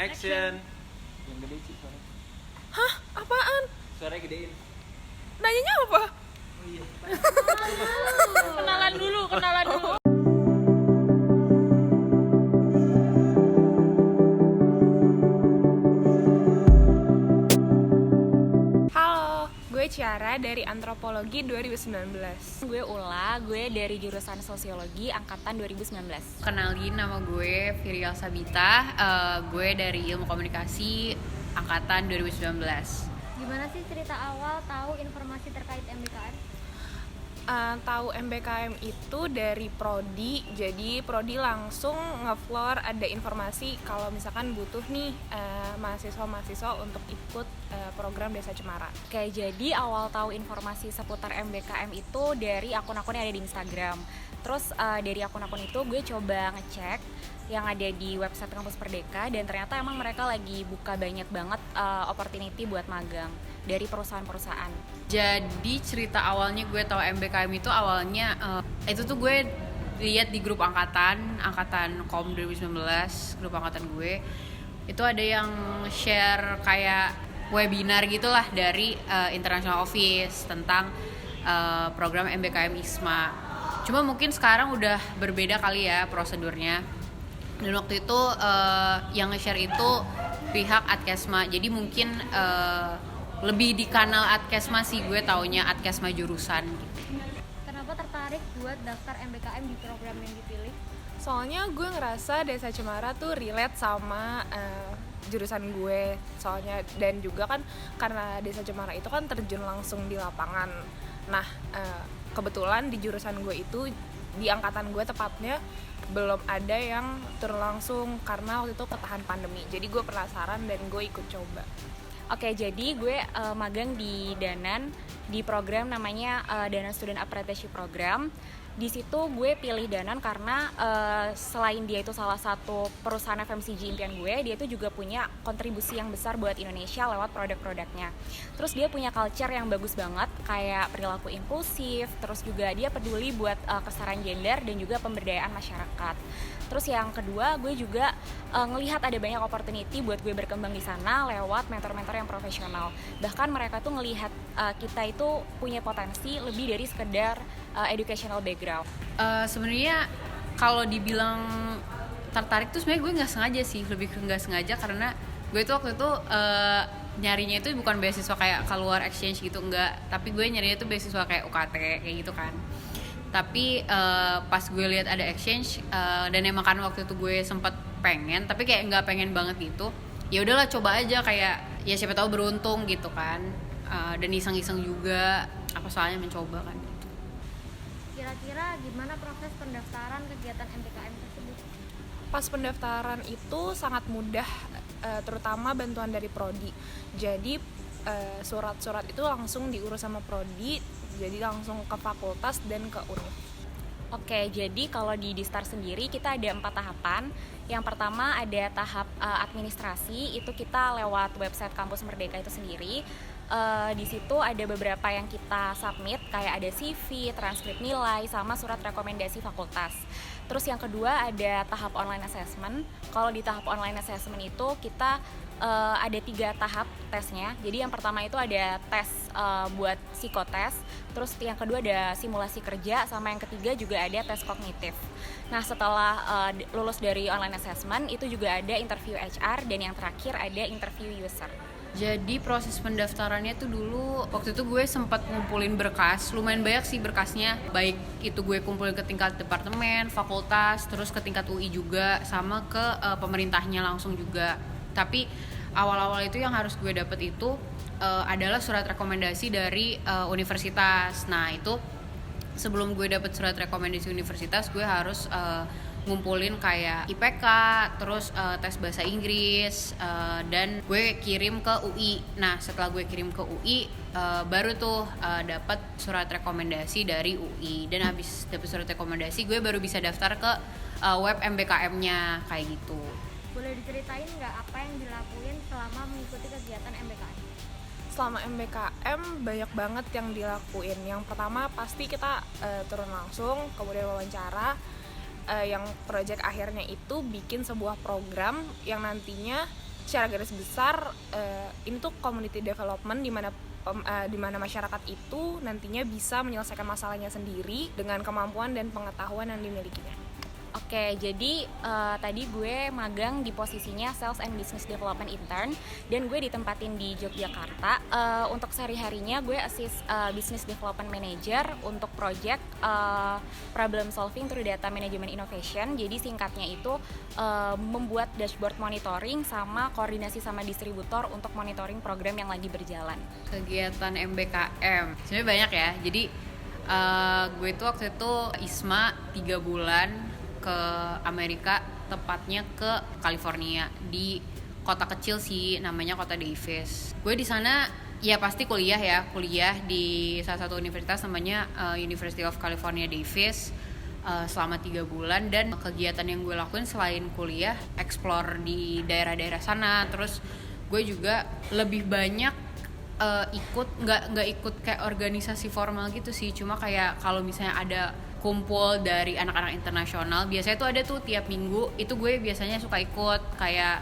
Action. Yang gede sih suaranya. Hah? Apaan? Suaranya gedein. Nanyanya apa? Oh iya. Kenalan dulu. Halo, gue Ciara dari Antropologi 2019. Gue Ula, gue dari jurusan Sosiologi angkatan 2019. Kenalin, nama gue Virial Sabita, gue dari Ilmu Komunikasi angkatan 2019. Gimana sih cerita awal tahu informasi terkait MBKM? Tahu MBKM itu dari Prodi, jadi Prodi langsung nge-floor ada informasi kalau misalkan butuh nih mahasiswa-mahasiswa untuk ikut program Desa Cemara. Oke, jadi awal tahu informasi seputar MBKM itu dari akun-akun yang ada di Instagram. Terus dari akun-akun itu gue coba ngecek yang ada di website Kampus Merdeka, dan ternyata emang mereka lagi buka banyak banget opportunity buat magang dari perusahaan-perusahaan. Jadi cerita awalnya gue tahu MBKM itu awalnya itu tuh gue lihat di grup angkatan Kom 2019, grup angkatan gue. Itu ada yang share kayak webinar gitulah dari International Office tentang program MBKM ISMA. Cuma mungkin sekarang udah berbeda kali ya prosedurnya. Dan waktu itu yang nge-share itu pihak Adkesma. Jadi mungkin lebih di kanal Adkesma sih, gue taunya Adkesma jurusan gitu. Kenapa tertarik buat daftar MBKM di program yang dipilih? Soalnya gue ngerasa Desa Cemara tuh relate sama jurusan gue, soalnya dan juga kan karena Desa Cemara itu kan terjun langsung di lapangan. Nah, kebetulan di jurusan gue itu, di angkatan gue tepatnya, belum ada yang turun langsung karena waktu itu ketahan pandemi. Jadi gue penasaran dan gue ikut coba. Oke, jadi gue magang di Danan di program namanya Danan Student Apprenticeship Program. Di situ gue pilih Danan karena selain dia itu salah satu perusahaan FMCG impian gue, dia itu juga punya kontribusi yang besar buat Indonesia lewat produk-produknya. Terus dia punya culture yang bagus banget, kayak perilaku inklusif, terus juga dia peduli buat kesetaraan gender dan juga pemberdayaan masyarakat. Terus yang kedua, gue juga ngelihat ada banyak opportunity buat gue berkembang di sana lewat mentor-mentor yang profesional. Bahkan mereka tuh ngelihat kita itu punya potensi lebih dari sekedar educational background. Sebenarnya kalau dibilang tertarik tuh sebenarnya gue nggak sengaja sih, lebih ke nggak sengaja karena gue tuh waktu itu nyarinya itu bukan beasiswa kayak keluar exchange gitu, enggak, tapi gue nyarinya tuh beasiswa kayak UKT kayak gitu kan. Tapi pas gue lihat ada exchange dan emang kan waktu itu gue sempet pengen tapi kayak nggak pengen banget gitu, ya udahlah coba aja, kayak ya siapa tahu beruntung gitu kan. Dan iseng-iseng juga, apa salahnya mencoba kan gitu. Kira-kira gimana proses pendaftaran kegiatan MBKM tersebut? Pas pendaftaran itu sangat mudah, terutama bantuan dari Prodi. Jadi surat-surat itu langsung diurus sama Prodi, jadi langsung ke fakultas dan ke univ. Oke, jadi kalau di Distar sendiri kita ada 4 tahapan. Yang pertama ada tahap administrasi, itu kita lewat website Kampus Merdeka itu sendiri. Di situ ada beberapa yang kita submit, kayak ada CV, transkrip nilai, sama surat rekomendasi fakultas. Terus yang kedua ada tahap online assessment. Kalau di tahap online assessment itu kita ada 3 tahap tesnya. Jadi yang pertama itu ada tes buat psikotes, terus yang kedua ada simulasi kerja, sama yang ketiga juga ada tes kognitif. Nah, setelah lulus dari online assessment itu juga ada interview HR, dan yang terakhir ada interview user. Jadi proses pendaftarannya tuh dulu waktu itu gue sempat ngumpulin berkas, lumayan banyak sih berkasnya. Baik itu gue kumpulin ke tingkat departemen, fakultas, terus ke tingkat UI juga, sama ke pemerintahnya langsung juga. Tapi awal-awal itu yang harus gue dapet itu adalah surat rekomendasi dari universitas. Nah itu sebelum gue dapet surat rekomendasi universitas, gue harus ngumpulin kayak IPK, terus tes bahasa Inggris, dan gue kirim ke UI. Nah setelah gue kirim ke UI, baru tuh dapat surat rekomendasi dari UI, dan habis dapat surat rekomendasi gue baru bisa daftar ke web MBKM-nya kayak gitu. Boleh diceritain nggak apa yang dilakuin selama mengikuti kegiatan MBKM? Selama MBKM banyak banget yang dilakuin. Yang pertama pasti kita turun langsung, kemudian wawancara. Yang proyek akhirnya itu bikin sebuah program yang nantinya secara garis besar ini tuh community development di mana masyarakat itu nantinya bisa menyelesaikan masalahnya sendiri dengan kemampuan dan pengetahuan yang dimilikinya. Oke, jadi tadi gue magang di posisinya Sales and Business Development Intern dan gue ditempatin di Yogyakarta. Untuk sehari-harinya gue assist Business Development Manager untuk project Problem Solving through Data Management Innovation. Jadi singkatnya itu membuat dashboard monitoring sama koordinasi sama distributor untuk monitoring program yang lagi berjalan. Kegiatan MBKM sebenarnya banyak ya. Jadi gue itu waktu itu ISMA 3 bulan ke Amerika, tepatnya ke California, di kota kecil sih, namanya kota Davis. Gue di sana ya pasti kuliah di salah satu universitas namanya University of California Davis selama 3 bulan. Dan kegiatan yang gue lakuin selain kuliah, explore di daerah-daerah sana. Terus gue juga lebih banyak nggak ikut kayak organisasi formal gitu sih, cuma kayak kalau misalnya ada kumpul dari anak-anak internasional, biasanya tuh ada tuh tiap minggu, itu gue biasanya suka ikut kayak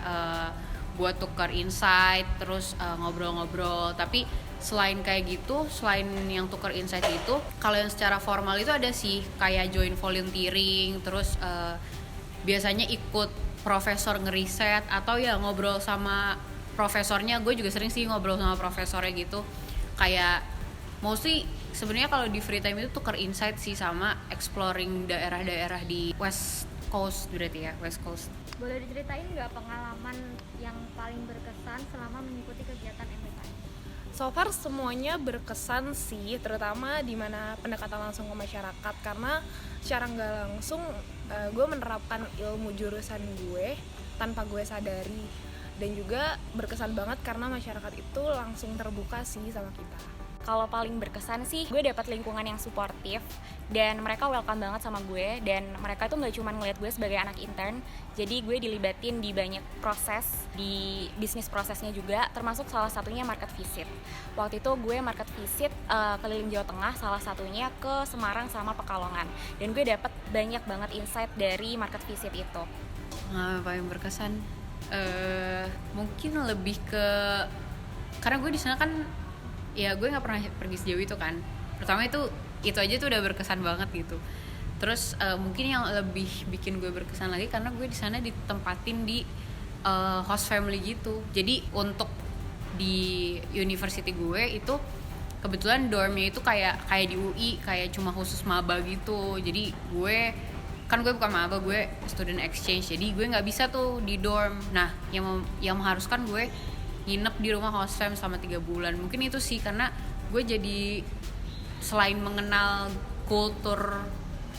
buat tukar insight, terus ngobrol-ngobrol. Tapi selain kayak gitu, selain yang tukar insight itu, kalau yang secara formal itu ada sih kayak join volunteering, terus biasanya ikut profesor ngeriset atau ya ngobrol sama profesornya. Gue juga sering sih ngobrol sama profesornya gitu, kayak mostly sebenarnya kalau di free time itu tukar insight sih sama exploring daerah-daerah di West Coast, berarti ya West Coast. Boleh diceritain nggak pengalaman yang paling berkesan selama mengikuti kegiatan MBKM? So far semuanya berkesan sih, terutama di mana pendekatan langsung ke masyarakat, karena secara nggak langsung gue menerapkan ilmu jurusan gue tanpa gue sadari, dan juga berkesan banget karena masyarakat itu langsung terbuka sih sama kita. Kalau paling berkesan sih, gue dapat lingkungan yang suportif dan mereka welcome banget sama gue, dan mereka tuh nggak cuma ngeliat gue sebagai anak intern, jadi gue dilibatin di banyak proses, di bisnis prosesnya juga, termasuk salah satunya market visit. Waktu itu gue market visit keliling Jawa Tengah, salah satunya ke Semarang sama Pekalongan, dan gue dapat banyak banget insight dari market visit itu. Paling berkesan mungkin lebih ke, karena gue di sana kan ya gue nggak pernah pergi sejauh itu kan. Pertama itu aja tuh udah berkesan banget gitu. Terus mungkin yang lebih bikin gue berkesan lagi karena gue di sana ditempatin di host family gitu. Jadi untuk di university gue itu kebetulan dormnya itu kayak di UI, kayak cuma khusus maba gitu. Jadi gue bukan maba, gue student exchange, jadi gue nggak bisa tuh di dorm. Nah, yang mengharuskan gue nginep di rumah host fam selama 3 bulan. Mungkin itu sih, karena gue jadi selain mengenal kultur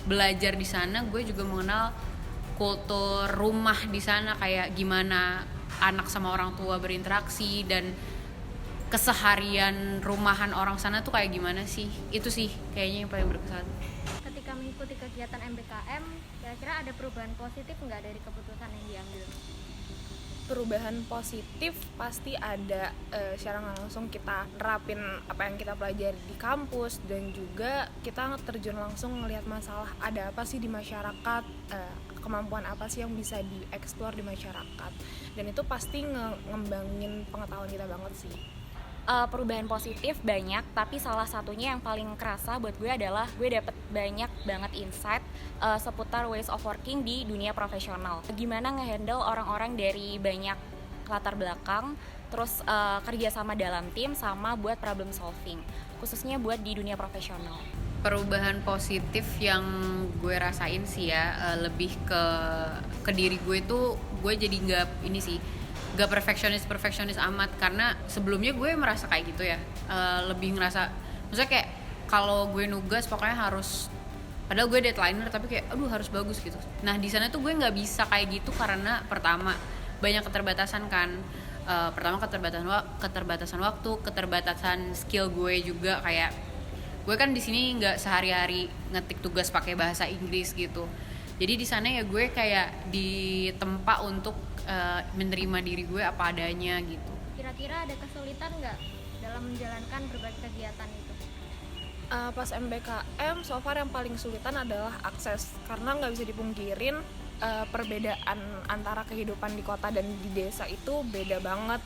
belajar di sana, gue juga mengenal kultur rumah di sana, kayak gimana anak sama orang tua berinteraksi dan keseharian rumahan orang sana tuh kayak gimana sih. Itu sih kayaknya yang paling berkesan. Ketika mengikuti kegiatan MBKM, kira-kira ada perubahan positif nggak dari keputusan yang diambil? Perubahan positif pasti ada, secara nggak langsung kita nerapin apa yang kita pelajari di kampus, dan juga kita terjun langsung ngelihat masalah ada apa sih di masyarakat, kemampuan apa sih yang bisa dieksplor di masyarakat, dan itu pasti ngembangin pengetahuan kita banget sih. Perubahan positif banyak, tapi salah satunya yang paling kerasa buat gue adalah gue dapet banyak banget insight seputar ways of working di dunia profesional. Gimana ngehandle orang-orang dari banyak latar belakang, terus kerja sama dalam tim, sama buat problem solving, khususnya buat di dunia profesional. Perubahan positif yang gue rasain sih ya, lebih ke diri gue itu, gue jadi gak perfeksionis amat, karena sebelumnya gue merasa kayak gitu ya, lebih ngerasa maksudnya kayak kalau gue nugas pokoknya harus, padahal gue deadliner tapi kayak aduh harus bagus gitu. Nah di sana tuh gue nggak bisa kayak gitu karena pertama banyak keterbatasan kan, pertama keterbatasan waktu, keterbatasan skill gue juga, kayak gue kan di sini nggak sehari-hari ngetik tugas pakai bahasa Inggris gitu. Jadi di sana ya gue kayak ditempa untuk menerima diri gue apa adanya gitu. Kira-kira ada kesulitan nggak dalam menjalankan berbagai kegiatan itu? Pas MBKM, so far yang paling sulitan adalah akses, karena nggak bisa dipungkirin perbedaan antara kehidupan di kota dan di desa itu beda banget.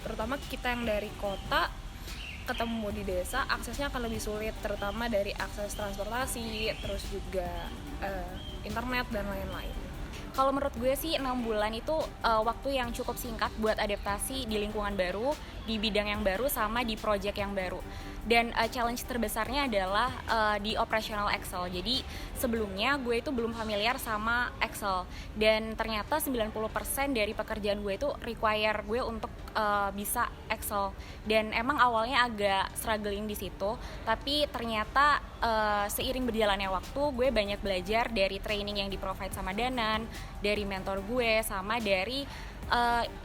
Terutama kita yang dari kota ketemu di desa, aksesnya akan lebih sulit, terutama dari akses transportasi, terus juga internet dan lain-lain. Kalau menurut gue sih 6 bulan itu waktu yang cukup singkat buat adaptasi di lingkungan baru, di bidang yang baru, sama di project yang baru. Dan challenge terbesarnya adalah di operational Excel. Jadi sebelumnya gue itu belum familiar sama Excel. Dan ternyata 90% dari pekerjaan gue itu require gue untuk bisa Excel. Dan emang awalnya agak struggling di situ, tapi ternyata seiring berjalannya waktu gue banyak belajar dari training yang di-provide sama Danan, dari mentor gue, sama dari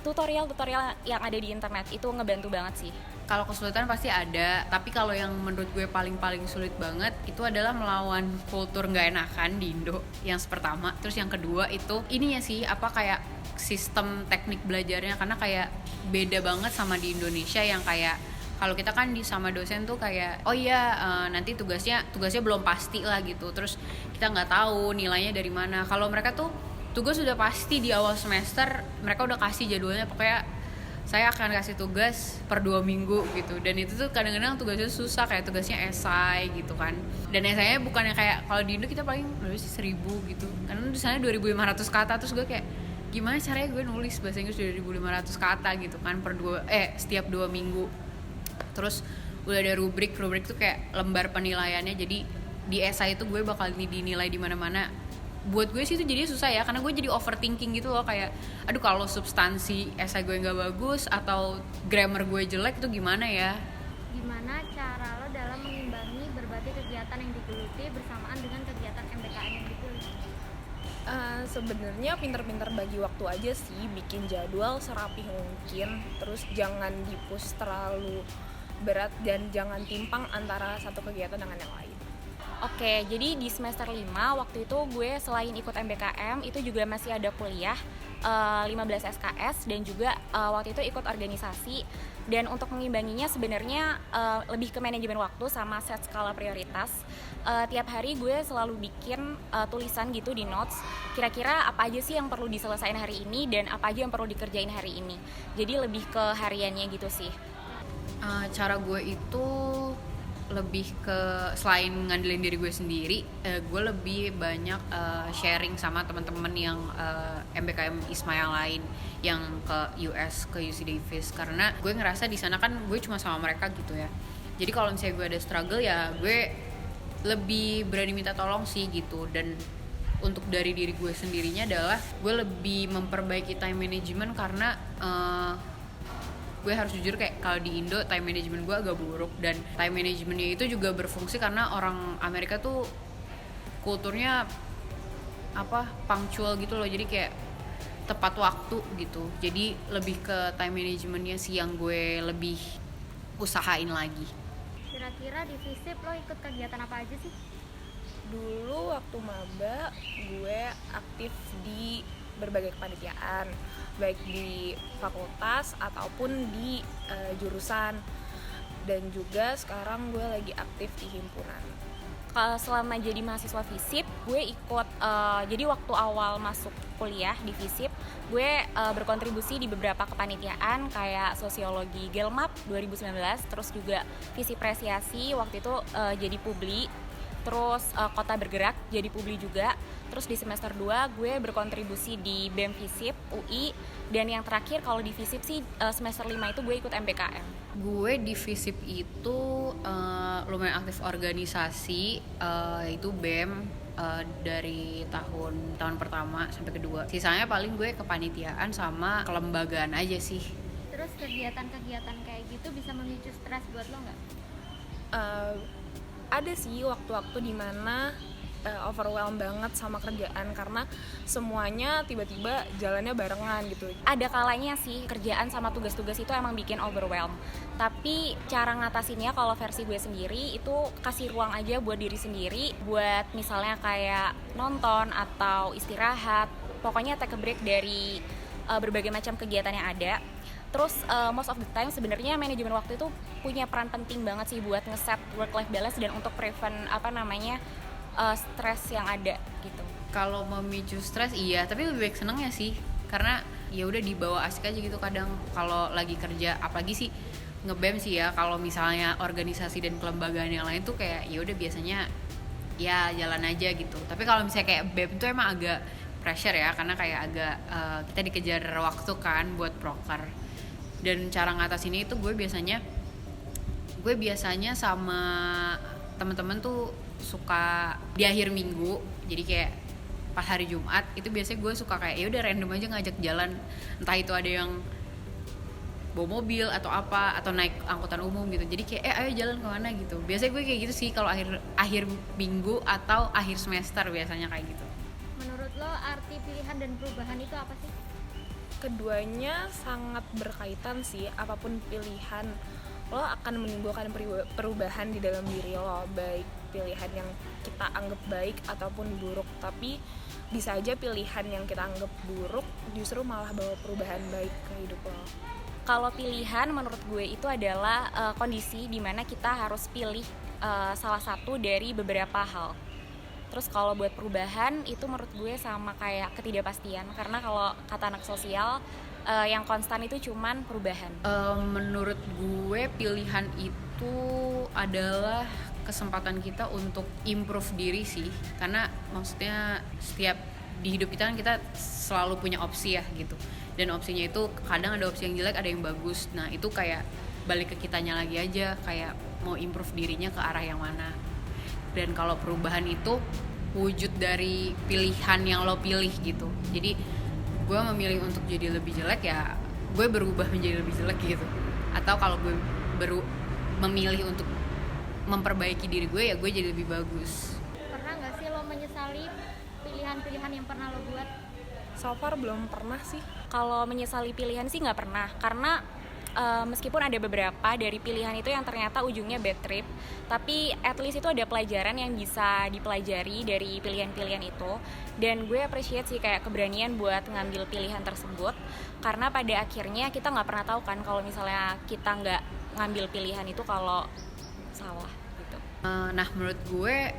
tutorial-tutorial yang ada di internet. Itu ngebantu banget sih. Kalau kesulitan pasti ada, tapi kalau yang menurut gue paling sulit banget itu adalah melawan kultur nggak enakan di Indo, yang pertama. Terus yang kedua itu ininya sih, kayak sistem teknik belajarnya, karena kayak beda banget sama di Indonesia yang kayak kalau kita kan sama dosen tuh kayak nanti tugasnya belum pasti lah gitu, terus kita nggak tahu nilainya dari mana. Kalau mereka tuh tugas sudah pasti di awal semester, mereka udah kasih jadwalnya, pokoknya saya akan kasih tugas per 2 minggu gitu. Dan itu tuh kadang-kadang tugasnya susah, kayak tugasnya esai gitu kan. Dan esainya bukannya kayak kalau di Indo kita paling nulis 1000 gitu, karena di sana 2500 kata. Terus gue kayak gimana caranya gue nulis bahasa Inggris 2500 kata gitu kan setiap 2 minggu. Terus udah ada rubrik tuh kayak lembar penilaiannya, jadi di esai itu gue bakal dinilai di mana-mana. Buat gue sih itu jadi susah ya, karena gue jadi overthinking gitu loh, kayak aduh kalau substansi esai gue nggak bagus atau grammar gue jelek itu gimana ya. Gimana cara lo dalam mengimbangi berbagai kegiatan yang digeluti bersamaan dengan kegiatan MBKM yang dipilih? Sebenarnya pinter-pinter bagi waktu aja sih, bikin jadwal serapih mungkin, terus jangan di-push terlalu berat dan jangan timpang antara satu kegiatan dengan yang lain. Oke, jadi di semester 5 waktu itu gue selain ikut MBKM itu juga masih ada kuliah 15 SKS dan juga waktu itu ikut organisasi. Dan untuk mengimbanginya sebenarnya lebih ke manajemen waktu sama set skala prioritas. Tiap hari gue selalu bikin tulisan gitu di notes, kira-kira apa aja sih yang perlu diselesain hari ini dan apa aja yang perlu dikerjain hari ini. Jadi lebih ke hariannya gitu sih. Cara gue itu lebih ke selain ngandelin diri gue sendiri, gue lebih banyak sharing sama teman-teman yang MBKM ISMA yang lain, yang ke US, ke UC Davis, karena gue ngerasa di sana kan gue cuma sama mereka gitu ya. Jadi kalau misalnya gue ada struggle ya gue lebih berani minta tolong sih gitu. Dan untuk dari diri gue sendirinya adalah gue lebih memperbaiki time management, karena gue harus jujur kayak kalau di Indo time management gue agak buruk, dan time managementnya itu juga berfungsi karena orang Amerika tuh kulturnya punctual gitu loh, jadi kayak tepat waktu gitu. Jadi lebih ke time managementnya sih yang gue lebih usahain lagi. Kira-kira di FISIP lo ikut kegiatan apa aja sih? Dulu waktu maba gue aktif di berbagai kepanitiaan, baik di fakultas ataupun di jurusan, dan juga sekarang gue lagi aktif di himpunan. Selama jadi mahasiswa FISIP, gue ikut jadi waktu awal masuk kuliah di FISIP, gue berkontribusi di beberapa kepanitiaan kayak sosiologi Gelmap 2019, terus juga Visipresiasi waktu itu jadi publi, terus Kota Bergerak jadi publi juga. Terus di semester 2 gue berkontribusi di BEM FISIP UI, dan yang terakhir kalau di FISIP sih semester 5 itu gue ikut MBKM. Gue di FISIP itu lumayan aktif organisasi, itu BEM dari tahun pertama sampai kedua. Sisanya paling gue kepanitiaan sama kelembagaan aja sih. Terus kegiatan-kegiatan kayak gitu bisa memicu stres buat lo nggak? Ada sih waktu-waktu dimana overwhelmed banget sama kerjaan, karena semuanya tiba-tiba jalannya barengan gitu. Ada kalanya sih kerjaan sama tugas-tugas itu emang bikin overwhelmed, tapi cara ngatasinnya kalau versi gue sendiri itu kasih ruang aja buat diri sendiri, buat misalnya kayak nonton atau istirahat, pokoknya take a break dari berbagai macam kegiatan yang ada. Terus most of the time sebenarnya manajemen waktu itu punya peran penting banget sih buat ngeset work life balance dan untuk prevent stres yang ada gitu. Kalau memicu stres iya, tapi lebih baik senengnya sih, karena ya udah dibawa asik aja gitu. Kadang kalau lagi kerja, apalagi sih nge-BEM sih ya, kalau misalnya organisasi dan kelembagaan yang lain tuh kayak ya udah biasanya ya jalan aja gitu. Tapi kalau misalnya kayak BEM tuh emang agak pressure ya, karena kayak agak kita dikejar waktu kan buat proker. Dan cara ngatasinnya itu gue biasanya sama teman-teman tuh suka di akhir minggu, jadi kayak pas hari Jumat itu biasanya gue suka kayak ya udah random aja ngajak jalan, entah itu ada yang bawa mobil atau apa, atau naik angkutan umum gitu. Jadi kayak ayo jalan kemana gitu. Biasanya gue kayak gitu sih kalau akhir minggu atau akhir semester, biasanya kayak gitu. Menurut lo arti pilihan dan perubahan itu apa sih? Keduanya sangat berkaitan sih. Apapun pilihan, lo akan menimbulkan perubahan di dalam diri lo, baik pilihan yang kita anggap baik ataupun buruk. Tapi bisa aja pilihan yang kita anggap buruk justru malah bawa perubahan baik ke hidup lo. Kalau pilihan menurut gue itu adalah kondisi di mana kita harus pilih salah satu dari beberapa hal. Terus kalau buat perubahan itu menurut gue sama kayak ketidakpastian, karena kalau kata anak sosial yang konstan itu cuman perubahan. Menurut gue pilihan itu adalah kesempatan kita untuk improve diri sih, karena maksudnya setiap di hidup kita kan kita selalu punya opsi ya gitu, dan opsinya itu kadang ada opsi yang jelek, ada yang bagus. Nah itu kayak balik ke kitanya lagi aja, kayak mau improve dirinya ke arah yang mana. Dan kalau perubahan itu wujud dari pilihan yang lo pilih gitu. Jadi gue memilih untuk jadi lebih jelek, ya gue berubah menjadi lebih jelek gitu. Atau kalau gue memilih untuk memperbaiki diri gue, ya gue jadi lebih bagus. Pernah nggak sih lo menyesali pilihan-pilihan yang pernah lo buat? So far belum pernah sih. Kalau menyesali pilihan sih nggak pernah, karena meskipun ada beberapa dari pilihan itu yang ternyata ujungnya bad trip, tapi at least itu ada pelajaran yang bisa dipelajari dari pilihan-pilihan itu. Dan gue appreciate sih kayak keberanian buat ngambil pilihan tersebut, karena pada akhirnya kita nggak pernah tahu kan kalau misalnya kita nggak ngambil pilihan itu kalau salah gitu. Nah menurut gue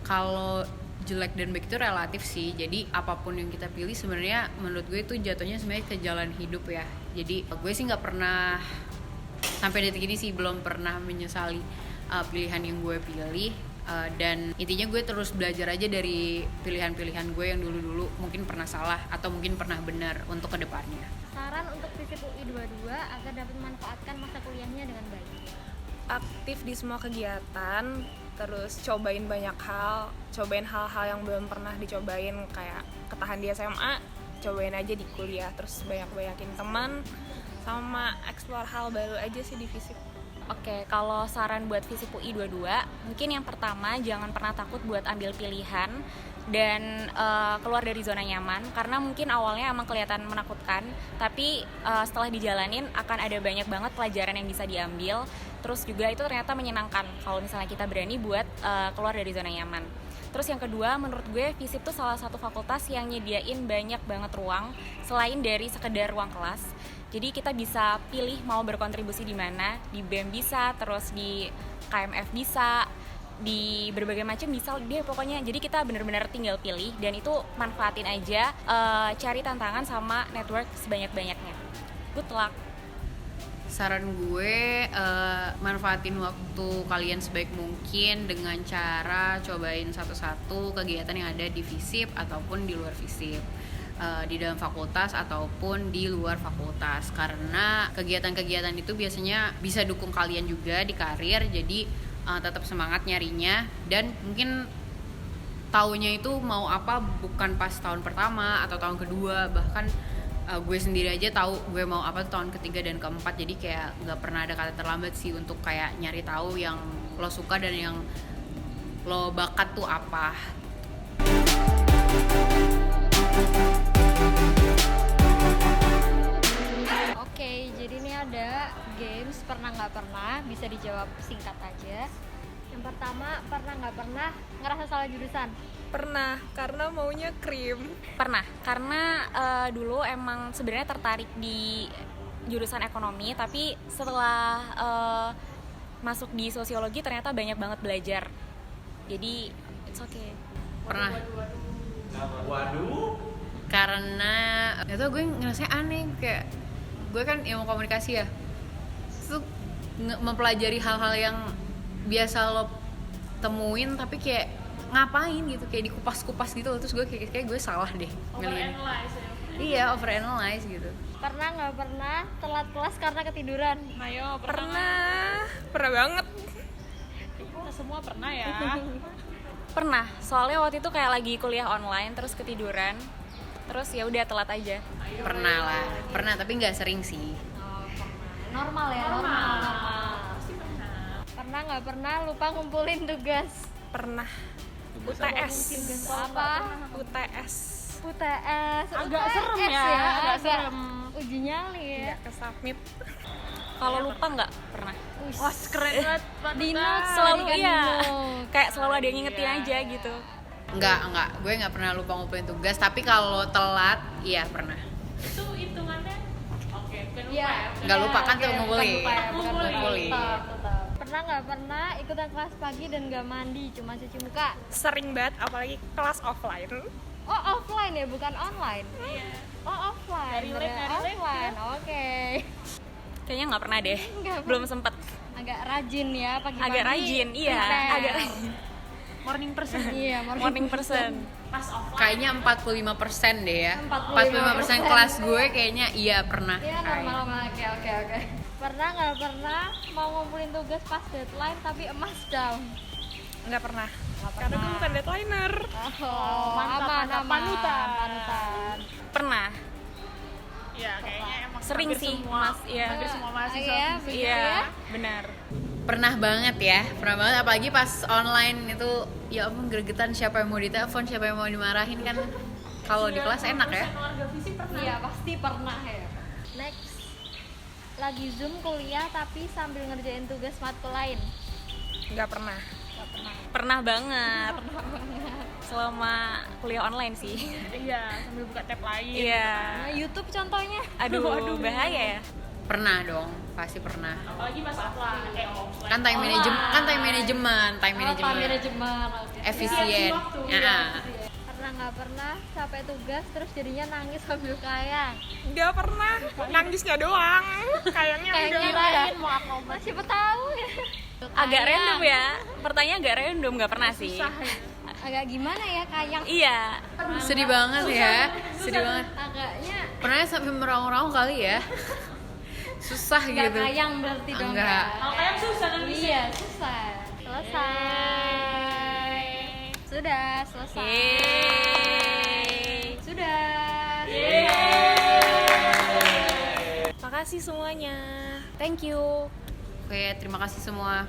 kalau jelek dan baik itu relatif sih. Jadi apapun yang kita pilih sebenarnya menurut gue itu jatuhnya sebenarnya ke jalan hidup ya. Jadi gue sih nggak pernah sampai detik ini sih belum pernah menyesali pilihan yang gue pilih. Dan intinya gue terus belajar aja dari pilihan-pilihan gue yang dulu-dulu mungkin pernah salah atau mungkin pernah benar untuk kedepannya. Saran untuk FISIP UI 22 agar dapat memanfaatkan masa kuliahnya dengan baik. Aktif di semua kegiatan, terus cobain banyak hal, cobain hal-hal yang belum pernah dicobain, kayak ketahan di SMA, cobain aja di kuliah, terus banyak-banyakin teman, sama explore hal baru aja sih di FISIP. Oke, kalau saran buat FISIP UI 22, mungkin yang pertama jangan pernah takut buat ambil pilihan dan keluar dari zona nyaman, karena mungkin awalnya emang kelihatan menakutkan, tapi setelah dijalanin akan ada banyak banget pelajaran yang bisa diambil. Terus juga itu ternyata menyenangkan kalau misalnya kita berani buat keluar dari zona nyaman. Terus yang kedua, menurut gue FISIP tuh salah satu fakultas yang nyediain banyak banget ruang selain dari sekedar ruang kelas. Jadi kita bisa pilih mau berkontribusi di mana, di BEM bisa, terus di KMF bisa, di berbagai macam bisa dia pokoknya. Jadi kita benar-benar tinggal pilih, dan itu manfaatin aja, cari tantangan sama network sebanyak-banyaknya. Good luck. Saran gue manfaatin waktu kalian sebaik mungkin dengan cara cobain satu-satu kegiatan yang ada di FISIP ataupun di luar FISIP, di dalam fakultas ataupun di luar fakultas, karena kegiatan-kegiatan itu biasanya bisa dukung kalian juga di karir. Jadi tetap semangat nyarinya, dan mungkin taunya itu mau apa bukan pas tahun pertama atau tahun kedua, bahkan gue sendiri aja tahu gue mau apa tahun ketiga dan keempat. Jadi kayak nggak pernah ada kata terlambat sih untuk kayak nyari tahu yang lo suka dan yang lo bakat tuh apa. Oke, jadi ini ada games pernah nggak pernah, bisa dijawab singkat aja. Yang pertama, pernah nggak pernah ngerasa salah jurusan? Pernah, karena maunya krim. Pernah, karena dulu emang sebenarnya tertarik di jurusan ekonomi, tapi setelah masuk di sosiologi ternyata banyak banget belajar. Jadi it's okay. Pernah. Waduh. Karena itu gue ngerasanya aneh, kayak gue kan ilmu komunikasi ya, itu mempelajari hal-hal yang biasa lo temuin tapi kayak ngapain gitu, kayak dikupas-kupas gitu. Terus gue kayak gue salah deh ngeliat. Iya, overanalyze gitu. Pernah nggak pernah telat kelas karena ketiduran? Ayo, Pernah banget. Kita semua pernah ya. Pernah, soalnya waktu itu kayak lagi kuliah online terus ketiduran, terus ya udah telat aja. Pernah tapi nggak sering sih. Normal ya, normal. Pernah nggak pernah lupa ngumpulin tugas? Pernah. UTS. Apa? UTS. UTS. Agak UTS serem ya, agak serem. Uji nyali ya. Nggak kesubmit. Kalau lupa nggak pernah. Wah, keren banget. Dino Selalu kan iya. Dino. Kayak selalu ada yang ngingetin aja gitu. Enggak, gue nggak pernah lupa ngumpulin tugas. Tapi kalau telat, iya pernah. Itu hitungannya oke, bukan lupa Iya. ya. Nggak lupa kan tuh Oke, ngumpulin. bukan lupa ya, bukan lupa. Ngumpulin. Tetap. Pernah nggak pernah ikutan kelas pagi dan nggak mandi, cuma cuci muka? Sering banget, apalagi kelas offline. Oh, offline ya, bukan online. Iya. Oh, offline. Dari lab, Bener, dari lab, offline. Oke. Kayaknya nggak pernah deh. Nggak Belum sempet. Agak rajin ya pagi-pagi. Agak rajin, iya. Prepare. Agak rajin. Morning person. Iya, Morning person. Pas offline. Kayaknya 45% deh ya. 45% kelas gue kayaknya iya pernah. Iya, normal. Oke. Pernah nggak pernah mau ngumpulin tugas pas deadline tapi emas down? Nggak pernah. Karena gue bukan deadliner. Oh, mantap, aman. panutan. Pernah. Iya, kayaknya emang Sering hampir sih, semua, Mas. Iya. hampir semua mahasiswa. Iya, bener Iya, ya. benar. Pernah banget apalagi pas online itu ya ampun gregetan, siapa yang mau ditelepon, siapa yang mau dimarahin kan. Kalau di kelas enak ya. Keluarga fisik pernah. Iya, pasti pernah ya. Next. Lagi Zoom kuliah tapi sambil ngerjain tugas matkul lain. Nggak pernah. Pernah banget. Selama kuliah online sih. Iya, sambil buka tab lain. Iya. Nah, YouTube contohnya. Aduh, bahaya ya. Pernah dong, pasti pernah. Apalagi pas offline, offline. Kan time manajemen, Apa manajemen? Oke. efisien. waktu, Ya. Pernah nggak pernah capek tugas terus jadinya nangis sambil kayang? Nggak pernah. Nangisnya doang. Kayaknya Kayaknya enggak. kirain mau akrobat. Nah, siapa tahu ya. Agak Kayang. random ya. Pertanyaan agak random, nggak pernah sih. Agak gimana ya kayang? Iya. Sedih banget ya. Sedih banget. Agaknya Pernah sampai meraung-raung kali ya. Susah nggak gitu. kayang berarti dong. Enggak. Ya? Kalau kayak susah kan bisa. Iya, susah. Selesai. Sudah, selesai. Yeay. Sudah. Makasih semuanya. Thank you. Oke, terima kasih semua.